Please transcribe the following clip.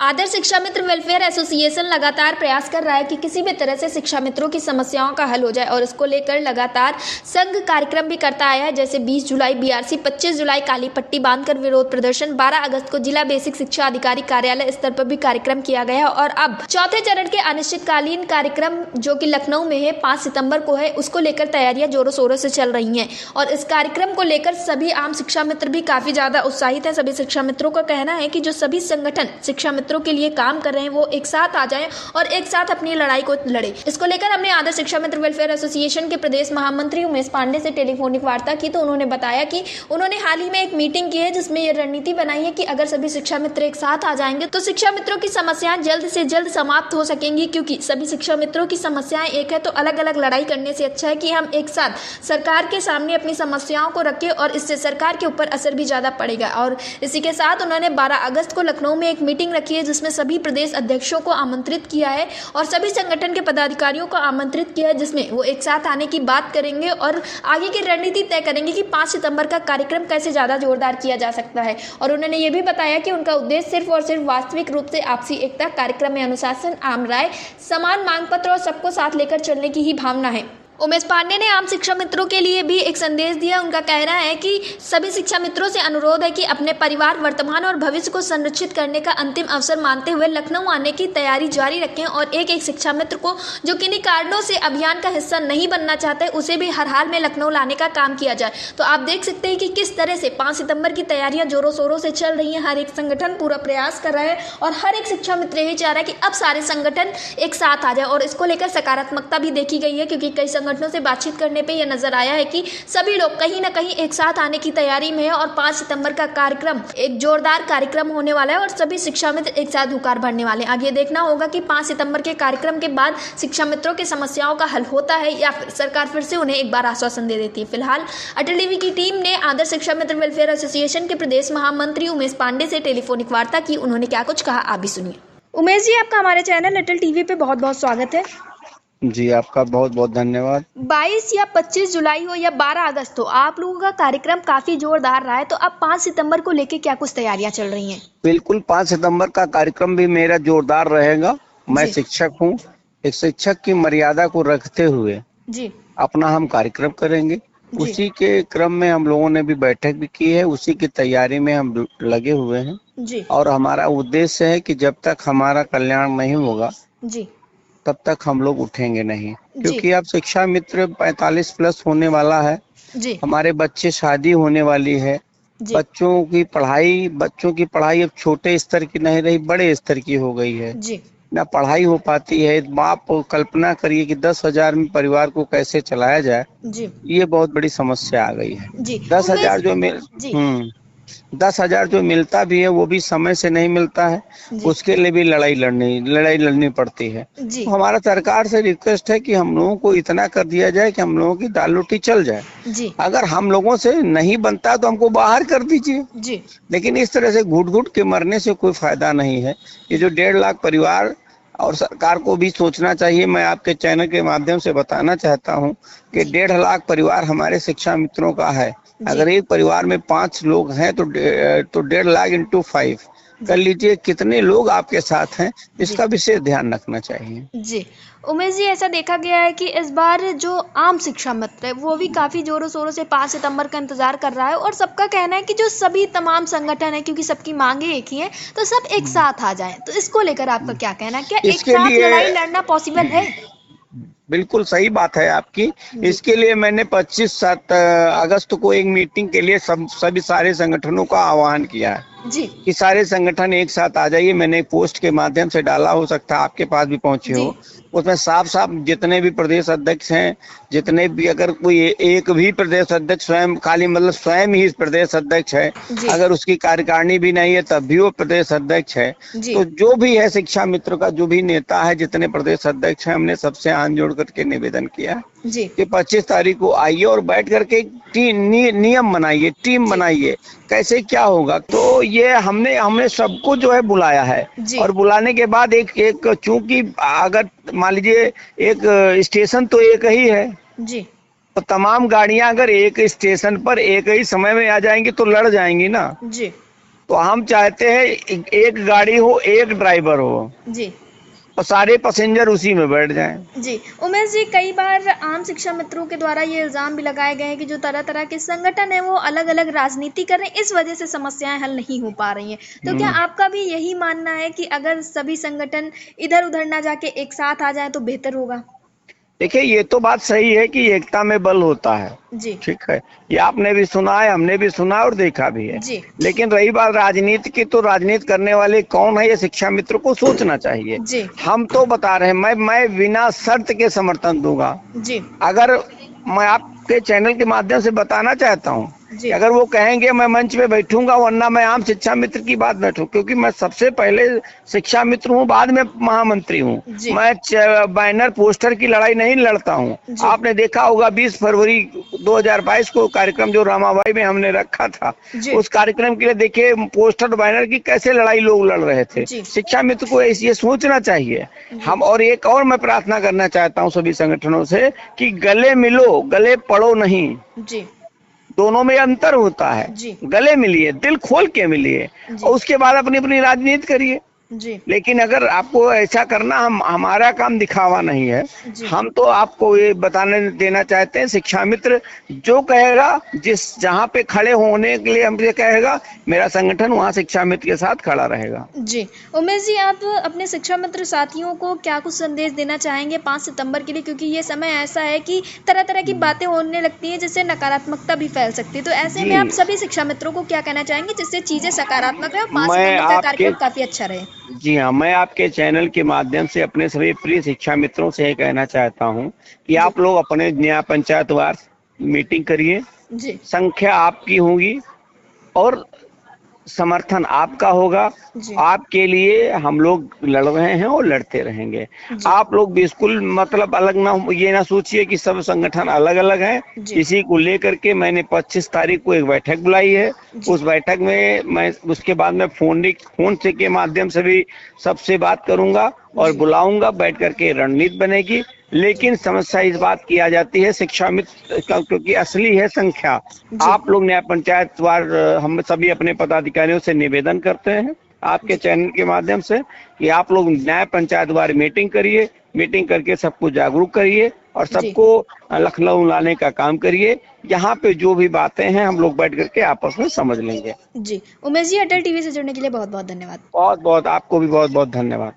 आदर्श शिक्षा मित्र welfare association लगातार प्रयास कर रहा है कि किसी भी तरह से शिक्षा मित्रों की समस्याओं का हल हो जाए और इसको लेकर लगातार संघ कार्यक्रम भी करता आया है। जैसे 20 जुलाई बीआरसी, 25 जुलाई काली पट्टी बांधकर विरोध प्रदर्शन, 12 अगस्त को जिला बेसिक शिक्षा अधिकारी कार्यालय स्तर पर भी कार्यक्रम किया गया है और अब चौथे चरण के अनिश्चितकालीन कार्यक्रम जो कि लखनऊ में है 5 सितंबर को है, उसको लेकर तैयारियां जोरों शोरों से चल रही हैं और इस कार्यक्रम को लेकर सभी आम शिक्षा मित्र भी काफी ज्यादा उत्साहित है। सभी शिक्षा मित्रों का कहना है कि जो सभी संगठन शिक्षा मित्रों के लिए काम कर रहे हैं वो एक साथ आ जाएं और एक साथ अपनी लड़ाई को लड़े। इसको लेकर हमने आदर्श शिक्षा मित्र वेलफेयर एसोसिएशन के प्रदेश महामंत्री उमेश पांडे से टेलीफोनिक वार्ता की तो उन्होंने बताया कि उन्होंने हाल ही में एक मीटिंग की है जिसमें यह रणनीति बनाई है कि अगर सभी शिक्षा मित्र एक साथ आ जाएंगे तो शिक्षा मित्रों की समस्याएं जल्द से जल्द समाप्त हो सकेंगी, क्योंकि सभी शिक्षा मित्रों की समस्याएं एक है तो अलग अलग लड़ाई करने से अच्छा है कि हम एक साथ सरकार के सामने अपनी समस्याओं को रखें और इससे सरकार के ऊपर असर भी ज्यादा पड़ेगा। और इसी के साथ उन्होंने 12 अगस्त को लखनऊ में एक मीटिंग रखी है जिसमें सभी प्रदेश अध्यक्षों को आमंत्रित किया है और सभी संगठन के पदाधिकारियों को आमंत्रित किया है, जिसमें वो एक साथ आने की बात करेंगे और आगे की रणनीति तय करेंगे कि 5 सितंबर का कार्यक्रम कैसे ज्यादा जोरदार किया जा सकता है। और उन्होंने ये भी बताया कि उनका उद्देश्य सिर्फ और सिर्फ वास्तविक रूप से आपसी एकता, कार्यक्रम में अनुशासन, आम राय, समान मांग पत्र और सबको साथ लेकर चलने की ही भावना है। उमेश पांडे ने आम शिक्षा मित्रों के लिए भी एक संदेश दिया। उनका कहना है कि सभी शिक्षा मित्रों से अनुरोध है कि अपने परिवार, वर्तमान और भविष्य को संरक्षित करने का अंतिम अवसर मानते हुए लखनऊ आने की तैयारी जारी रखें और एक एक शिक्षा मित्र को जो किन्हीं कारणों से अभियान का हिस्सा नहीं बनना चाहते उसे भी हर हाल में लखनऊ लाने का काम किया जाए। तो आप देख सकते हैं कि किस तरह से 5 सितंबर की तैयारियां जोरों शोरों से चल रही हैं। हर एक संगठन पूरा प्रयास कर रहा है और हर एक शिक्षा मित्र यही चाह रहा है कि अब सारे संगठन एक साथ आ जाए और इसको लेकर सकारात्मकता भी देखी गई है, क्योंकि कई संगठनों से बातचीत करने पे यह नजर आया है कि सभी लोग कहीं ना कहीं एक साथ आने की तैयारी में है और 5 सितंबर का कार्यक्रम एक जोरदार कार्यक्रम होने वाला है और सभी शिक्षा मित्र एक साथ हुंकार भरने वाले हैं। आगे देखना होगा कि 5 सितंबर के कार्यक्रम के बाद शिक्षा मित्रों की समस्याओं का हल होता है या फिर सरकार फिर से उन्हें एक बार आश्वासन दे देती है। फिलहाल अटल टीवी की टीम ने आदर्श शिक्षा मित्र वेलफेयर एसोसिएशन के प्रदेश महामंत्री उमेश पांडे से टेलीफोनिक वार्ता की। उन्होंने क्या कुछ कहा आप भी सुनिए। उमेश जी, आपका हमारे चैनल अटल टीवी पे बहुत बहुत स्वागत है। जी, आपका बहुत बहुत धन्यवाद। 22 या 25 जुलाई हो या 12 अगस्त हो, आप लोगों का कार्यक्रम काफी जोरदार रहा है, तो अब 5 सितंबर को लेके क्या कुछ तैयारियां चल रही हैं? बिल्कुल, 5 सितंबर का कार्यक्रम भी मेरा जोरदार रहेगा। मैं शिक्षक हूँ, एक शिक्षक की मर्यादा को रखते हुए जी अपना हम कार्यक्रम करेंगे। उसी के क्रम में हम लोगों ने भी बैठक भी की है, उसी की तैयारी में हम लगे हुए हैं जी और हमारा उद्देश्य है कि जब तक हमारा कल्याण नहीं होगा जी तब तक हम लोग उठेंगे नहीं, क्योंकि अब शिक्षा मित्र 45 प्लस होने वाला है। जी हमारे बच्चे शादी होने वाली है। बच्चों की पढ़ाई अब छोटे स्तर की नहीं रही, बड़े स्तर की हो गई है। जी ना पढ़ाई हो पाती है। आप कल्पना करिए कि 10,000 में परिवार को कैसे चलाया जाए, जी ये बहुत बड़ी समस्या आ गई है। जी 10,000 जो मिलता भी है वो भी समय से नहीं मिलता है, उसके लिए भी लड़ाई लड़नी पड़ती है। तो हमारा सरकार से रिक्वेस्ट है कि हम लोगों को इतना कर दिया जाए कि हम लोगों की दाल रोटी चल जाए। अगर हम लोगों से नहीं बनता तो हमको बाहर कर दीजिए, लेकिन इस तरह से घुट घुट के मरने से कोई फायदा नहीं है। ये जो 1.5 लाख परिवार और सरकार को भी सोचना चाहिए। मैं आपके चैनल के माध्यम से बताना चाहता हूँ कि 1.5 लाख परिवार हमारे शिक्षा मित्रों का है। अगर एक परिवार में 5 लोग हैं तो 1.5 लाख इंटू 5 कर लीजिए, कितने लोग आपके साथ हैं, इसका विशेष ध्यान रखना चाहिए। जी उमेश जी, ऐसा देखा गया है कि इस बार जो आम शिक्षा मित्र है वो भी काफी जोरों शोरों से 5 सितंबर का इंतजार कर रहा है और सबका कहना है कि जो सभी तमाम संगठन है, क्योंकि सबकी मांगे एक ही है, तो सब एक साथ आ जाएं। तो इसको लेकर आपका क्या कहना है? क्या एक साथ लड़ाई लड़ना पॉसिबल है? बिल्कुल सही बात है आपकी। इसके लिए मैंने 25 अगस्त को एक मीटिंग के लिए सभी सारे संगठनों का आह्वान किया है कि सारे संगठन एक साथ आ जाइए। मैंने पोस्ट के माध्यम से डाला, हो सकता है आपके पास भी पहुंचे हो। उसमें साफ साफ जितने भी प्रदेश अध्यक्ष हैं, जितने भी, अगर कोई एक भी प्रदेश अध्यक्ष स्वयं खाली मतलब स्वयं ही प्रदेश अध्यक्ष है, अगर उसकी कार्यकारिणी भी नहीं है तब भी वो प्रदेश अध्यक्ष है, तो जो भी है शिक्षा मित्र का जो भी नेता है, जितने प्रदेश अध्यक्ष हैं, हमने सबसे हाथ जोड़ करके निवेदन किया कि 25 तारीख को आइए और बैठ करके नियम बनाइए, टीम बनाइए, कैसे क्या होगा। तो ये हमने सबको जो है बुलाया है और बुलाने के बाद एक चूंकि अगर मान लीजिए एक स्टेशन तो एक ही है तो तमाम गाड़ियां अगर एक स्टेशन पर एक ही समय में आ जाएंगी तो लड़ जाएंगी ना। तो हम चाहते हैं एक गाड़ी हो, एक ड्राइवर हो जी और सारे पैसेंजर उसी में बैठ जाएं। जी। उमेश जी, कई बार आम शिक्षा मित्रों के द्वारा ये इल्ज़ाम भी लगाए गए हैं कि जो तरह तरह के संगठन है वो अलग अलग राजनीति कर रहे हैं, इस वजह से समस्याएं हल नहीं हो पा रही हैं। तो क्या आपका भी यही मानना है कि अगर सभी संगठन इधर उधर ना जाके एक साथ आ जाए तो बेहतर होगा? देखिए, ये तो बात सही है कि एकता में बल होता है। जी ठीक है, ये आपने भी सुना है, हमने भी सुना और देखा भी है। जी लेकिन रही बात राजनीति की, तो राजनीति करने वाले कौन है ये शिक्षा मित्र को सोचना चाहिए। जी हम तो बता रहे हैं, मैं बिना शर्त के समर्थन दूंगा। जी अगर मैं आपके चैनल के माध्यम से बताना चाहता हूँ जी अगर वो कहेंगे मैं मंच पे बैठूंगा, वरना मैं आम शिक्षा मित्र की बात बैठूं, क्योंकि मैं सबसे पहले शिक्षा मित्र हूँ, बाद में महामंत्री हूँ। जी मैं बैनर पोस्टर की लड़ाई नहीं लड़ता हूँ। आपने देखा होगा 20 फरवरी 2022 को कार्यक्रम जो रामाबाई में हमने रखा था, उस कार्यक्रम के लिए देखिए पोस्टर बैनर की कैसे लड़ाई लोग लड़ रहे थे। शिक्षा मित्र को ये सोचना चाहिए। हम और एक और मैं प्रार्थना करना चाहता हूँ सभी संगठनों से कि गले मिलो, गले पड़ो नहीं। जी दोनों में अंतर होता है। जी गले मिलिए, दिल खोल के मिलिए और उसके बाद अपनी अपनी राजनीति करिए। जी लेकिन अगर आपको ऐसा करना, हमारा काम दिखावा नहीं है। हम तो आपको ये बताने देना चाहते हैं, शिक्षा मित्र जो कहेगा, जहाँ पे खड़े होने के लिए हमसे कहेगा, मेरा संगठन वहाँ शिक्षा मित्र के साथ खड़ा रहेगा। जी। उमेश जी, आप अपने शिक्षा मित्र साथियों को क्या कुछ संदेश देना चाहेंगे 5 सितंबर के लिए, क्योंकि ये समय ऐसा है कि तरह तरह की बातें होने लगती हैं जिससे नकारात्मकता भी फैल सकती है। तो ऐसे में आप सभी शिक्षा मित्रों को क्या कहना चाहेंगे जिससे चीजें सकारात्मक रहे और 5 सितंबर का कार्यक्रम काफी अच्छा रहे? जी हाँ, मैं आपके चैनल के माध्यम से अपने सभी प्रिय शिक्षा मित्रों से ये कहना चाहता हूँ कि आप लोग अपने न्याय पंचायतवार मीटिंग करिए। जी संख्या आपकी होगी और समर्थन आपका होगा। आपके लिए हम लोग लड़ रहे हैं और लड़ते रहेंगे। आप लोग बिल्कुल मतलब अलग ना, ये ना सोचिए कि सब संगठन अलग अलग हैं। इसी को लेकर के मैंने 25 तारीख को एक बैठक बुलाई है। उस बैठक में मैं उसके बाद में फोन से के माध्यम से भी सबसे बात करूंगा और बुलाऊंगा, बैठ करके रणनीति बनेगी। लेकिन समस्या इस बात की आ जाती है शिक्षा मित्र, क्योंकि असली है संख्या। आप लोग न्याय पंचायतवार, हम सभी अपने पदाधिकारियों से निवेदन करते हैं आपके चैनल के माध्यम से कि आप लोग न्याय पंचायतवार मीटिंग करिए, मीटिंग करके सबको जागरूक करिए और सबको लखनऊ लाने का काम करिए। यहाँ पे जो भी बातें हैं हम लोग बैठ करके आपस में समझ लेंगे। जी। उमेश जी, अटल टीवी से जुड़ने के लिए बहुत बहुत धन्यवाद। बहुत बहुत आपको भी बहुत बहुत धन्यवाद।